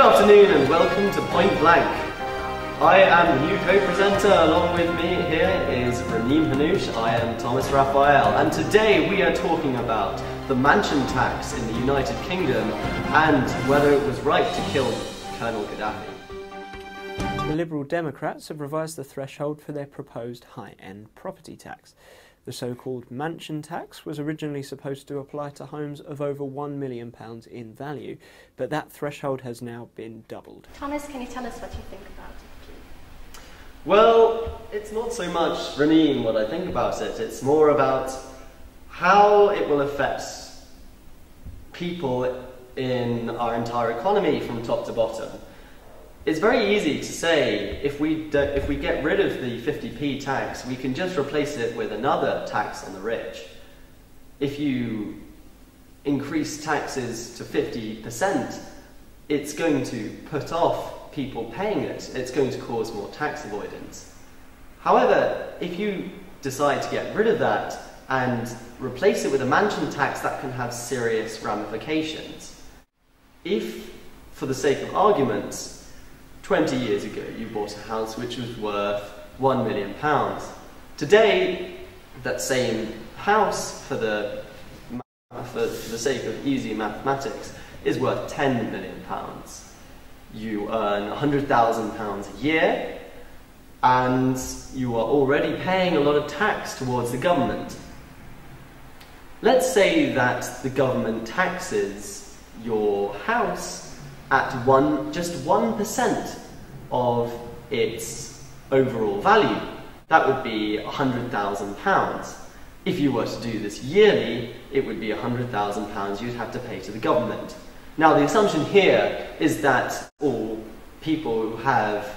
afternoon and welcome to Point Blank. I am the new co-presenter. Along with me here is Raneem and I am Thomas Raphael, and today we are talking about the mansion tax in the United Kingdom and whether it was right to kill Colonel Gaddafi. The Liberal Democrats have revised the threshold for their proposed high-end property tax. The so-called mansion tax was originally supposed to apply to homes of over £1 million in value, but that threshold has now been doubled. Thomas, can you tell us what you think about it, please? Well, it's not so much, Raneem, what I think about it. It's more about how it will affect people in our entire economy from top to bottom. It's very easy to say if we get rid of the 50p tax, we can just replace it with another tax on the rich. If you increase taxes to 50%, it's going to put off people paying it. It's going to cause more tax avoidance. However, if you decide to get rid of that and replace it with a mansion tax, that can have serious ramifications. If, for the sake of arguments, 20 years ago you bought a house which was worth £1 million. Today, that same house, for the sake of easy mathematics, is worth £10 million. You earn £100,000 a year, and you are already paying a lot of tax towards the government. Let's say that the government taxes your house at just 1% of its overall value. That would be £100,000. If you were to do this yearly, it would be £100,000 you'd have to pay to the government. Now, the assumption here is that all people who have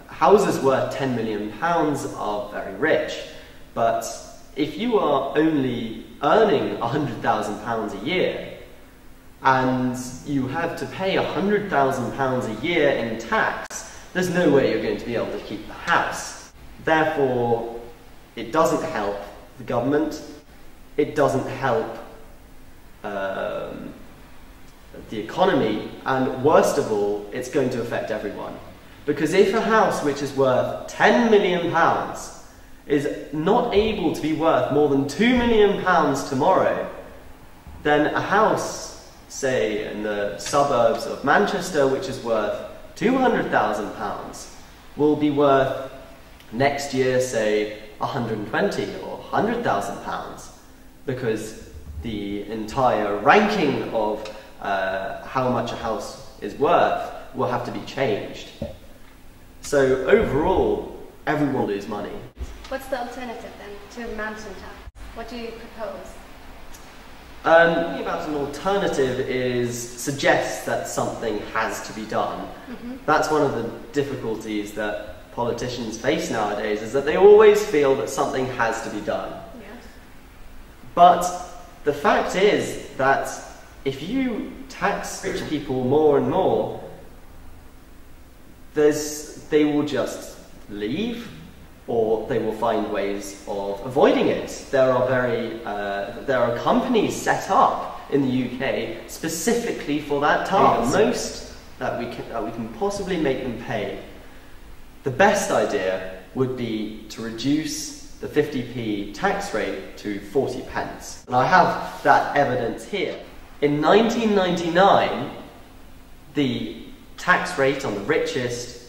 houses worth £10 million are very rich. But if you are only earning £100,000 a year, and you have to pay £100,000 a year in tax, there's no way you're going to be able to keep the house. Therefore, it doesn't help the government, it doesn't help the economy, and worst of all, it's going to affect everyone. Because if a house which is worth £10 million is not able to be worth more than £2 million tomorrow, then a house, say in the suburbs of Manchester, which is worth £200,000, will be worth next year, say, £120,000 or £100,000, because the entire ranking of how much a house is worth will have to be changed. So overall, everyone will lose money. What's the alternative then to a mansion tax? What do you propose? Thinking about an alternative suggests that something has to be done. Mm-hmm. That's one of the difficulties that politicians face nowadays, is that they always feel that something has to be done. Yes. But the fact is that if you tax rich people more and more, they will just leave, or they will find ways of avoiding it. There are companies set up in the UK specifically for that task. The most that we can possibly make them pay. The best idea would be to reduce the 50p tax rate to 40p. And I have that evidence here. In 1999, the tax rate on the richest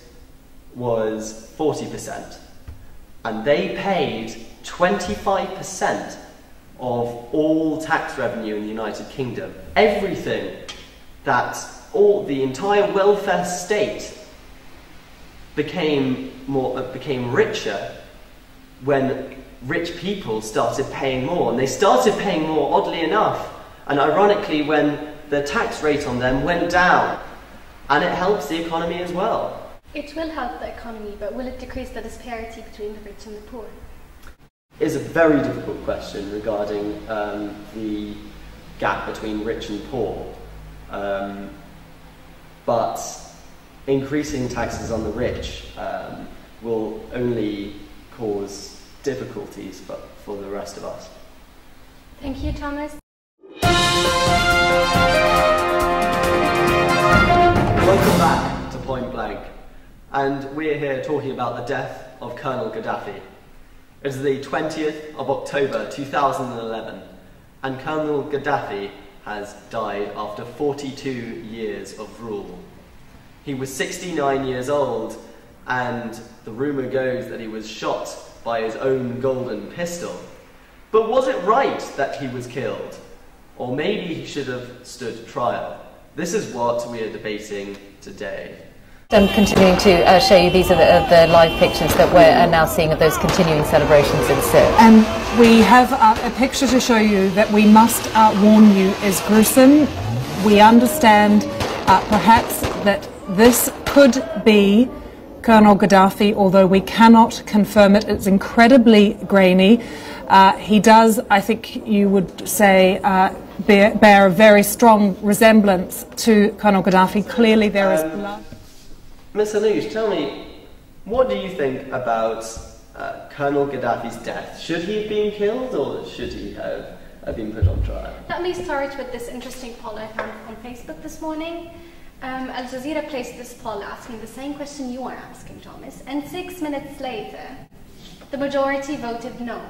was 40%. And they paid 25% of all tax revenue in the United Kingdom. Everything the entire welfare state became richer when rich people started paying more. And they started paying more, oddly enough, and ironically, when the tax rate on them went down. And it helps the economy as well. It will help the economy, but will it decrease the disparity between the rich and the poor? It's a very difficult question regarding the gap between rich and poor. But increasing taxes on the rich will only cause difficulties for the rest of us. Thank you, Thomas. Welcome back to Point Blank, and we're here talking about the death of Colonel Gaddafi. It is the 20th of October 2011, and Colonel Gaddafi has died after 42 years of rule. He was 69 years old, and the rumour goes that he was shot by his own golden pistol. But was it right that he was killed? Or maybe he should have stood trial? This is what we are debating today. I'm continuing to show you, these are the live pictures that we're now seeing of those continuing celebrations in Sirte. And we have a picture to show you that we must warn you is gruesome. We understand perhaps that this could be Colonel Gaddafi, although we cannot confirm it. It's incredibly grainy. He does, I think you would say, bear a very strong resemblance to Colonel Gaddafi. Clearly there is blood. Ms. Alouche, tell me, what do you think about Colonel Gaddafi's death? Should he have been killed, or should he have been put on trial? Let me start with this interesting poll I found on Facebook this morning. Al Jazeera placed this poll asking the same question you are asking, Thomas, and 6 minutes later, the majority voted no.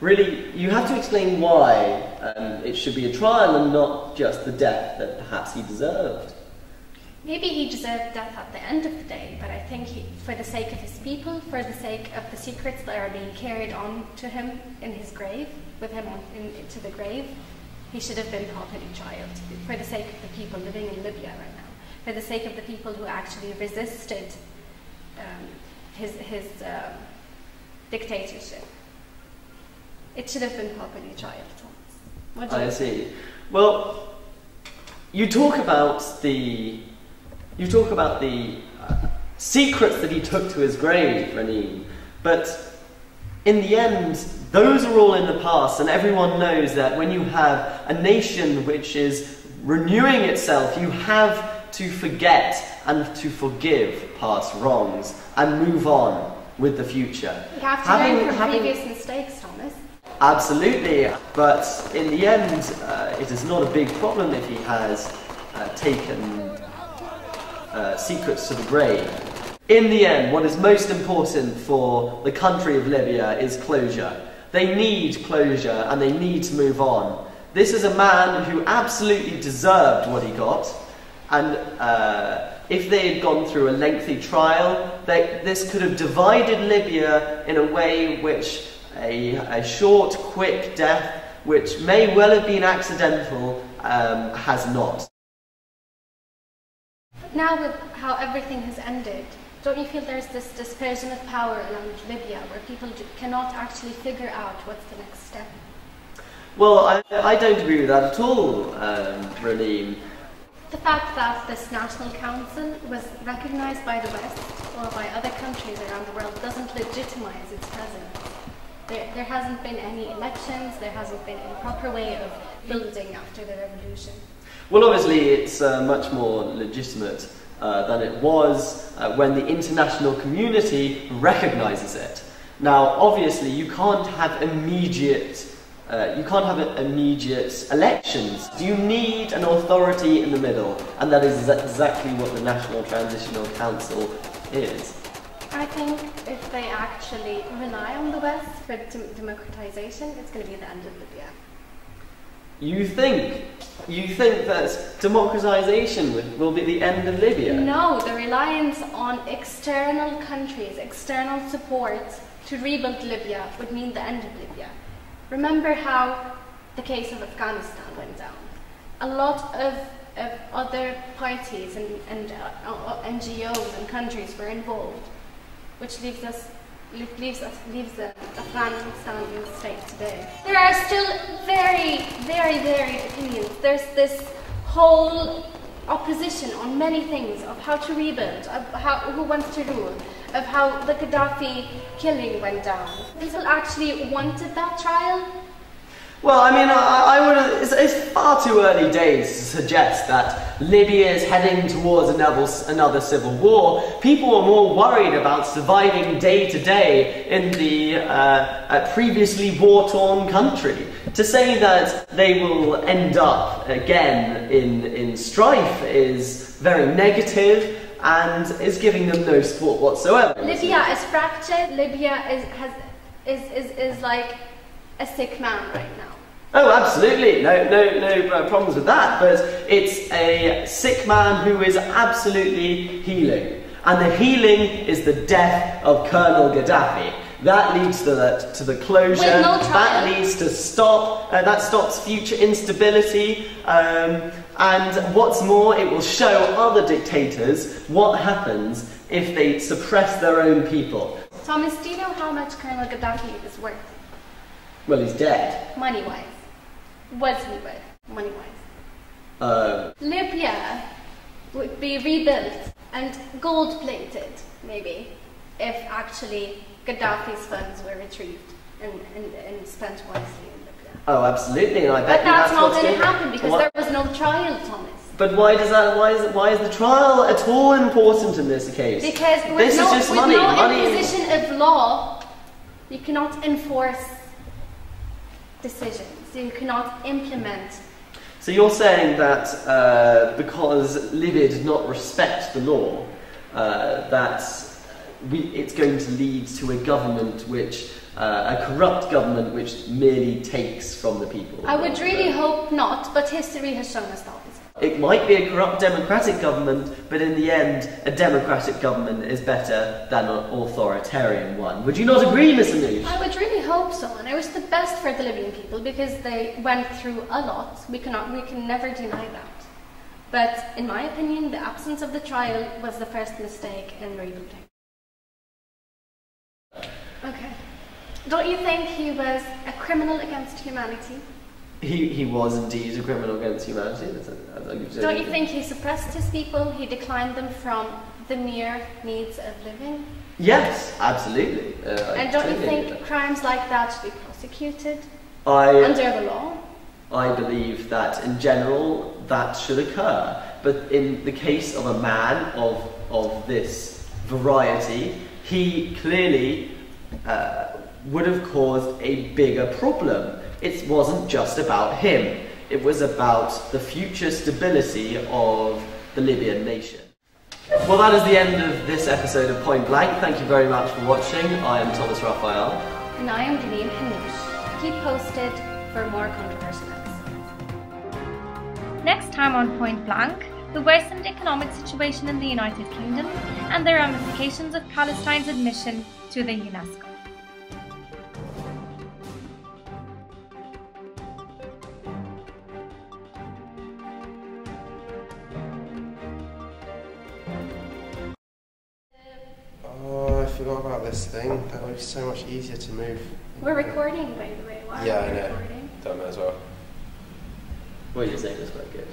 Really, you have to explain why it should be a trial and not just the death that perhaps he deserved. Maybe he deserved death at the end of the day, but I think for the sake of his people, for the sake of the secrets that are being carried on to him in his grave, with him into the grave, he should have been properly tried. For the sake of the people living in Libya right now, for the sake of the people who actually resisted his dictatorship. It should have been properly tried, Thomas. What do you think? See. Well, you talk about the secrets that he took to his grave, Raneem, but in the end, those are all in the past, and everyone knows that when you have a nation which is renewing itself, you have to forget and to forgive past wrongs and move on with the future. You have to learn from previous mistakes, Thomas. Absolutely, but in the end, it is not a big problem if he has taken secrets to the grave. In the end, what is most important for the country of Libya is closure. They need closure and they need to move on. This is a man who absolutely deserved what he got, and if they had gone through a lengthy trial, this could have divided Libya in a way which a short, quick death, which may well have been accidental, has not. Now with how everything has ended, don't you feel there's this dispersion of power around Libya where people cannot actually figure out what's the next step? Well, I don't agree with that at all, Raneem. The fact that this National Council was recognised by the West or by other countries around the world doesn't legitimise its presence. There hasn't been any elections, there hasn't been any proper way of building after the revolution. Well, obviously it's much more legitimate than it was when the international community recognises it. Now, obviously, you can't have immediate elections. You need an authority in the middle, and that is exactly what the National Transitional Council is. I think if they actually rely on the West for democratization, it's going to be the end of Libya. You think that democratization will be the end of Libya? No, the reliance on external countries, external support to rebuild Libya would mean the end of Libya. Remember how the case of Afghanistan went down. A lot of other parties and NGOs and countries were involved, which leaves the Afghanistan in the state today. There are still very, very varied opinions. There's this whole opposition on many things of how to rebuild, of who wants to rule, of how the Gaddafi killing went down. People actually wanted that trial. Well, I mean, it's far too early days to suggest that Libya is heading towards another civil war. People are more worried about surviving day to day in the previously war-torn country. To say that they will end up again in strife is very negative and is giving them no support whatsoever. Libya is fractured. Libya is like a sick man right now. Oh, absolutely. No problems with that. But it's a sick man who is absolutely healing. And the healing is the death of Colonel Gaddafi. That leads to the closure. With no trial. That leads to that stops future instability. And what's more, it will show other dictators what happens if they suppress their own people. Thomas, do you know how much Colonel Gaddafi is worth? Well, he's dead. Money-wise. What's he worth? Money-wise. Libya would be rebuilt and gold-plated, maybe, if actually Gaddafi's funds were retrieved and spent wisely in Libya. Oh, absolutely, and I bet But that's that's not what's going to going happen because there was no trial, Thomas. But why is the trial at all important in this case? Because this with is just money. no imposition of law, you cannot enforce decisions. You cannot implement. So you're saying that because Libya did not respect the law, it's going to lead to a government a corrupt government which merely takes from the people. I would really hope not, but history has shown us the opposite. It might be a corrupt democratic government, but in the end, a democratic government is better than an authoritarian one. Would you not agree, Miss Anoush? I would really hope so, and I wish the best for the Libyan people because they went through a lot. We can never deny that. But in my opinion, the absence of the trial was the first mistake in rebuilding. Okay. Don't you think he was a criminal against humanity? He was indeed a criminal against humanity. Don't you think he suppressed his people? He declined them from the mere needs of living? Yes, absolutely. And don't you think crimes like that should be prosecuted under the law? I believe that in general that should occur. But in the case of a man of this variety, he clearly would have caused a bigger problem. It wasn't just about him. It was about the future stability of the Libyan nation. Well, that is the end of this episode of Point Blank. Thank you very much for watching. I am Thomas Raphael. And I am Raneem and Keep posted for more controversial episodes. Next time on Point Blank, the worsened economic situation in the United Kingdom and the ramifications of Palestine's admission to the UNESCO. Oh, I forgot about this thing. That would be so much easier to move. We're recording, by the way. Why Yeah, are we I know. recording? Don't know as well. What you're saying is quite good.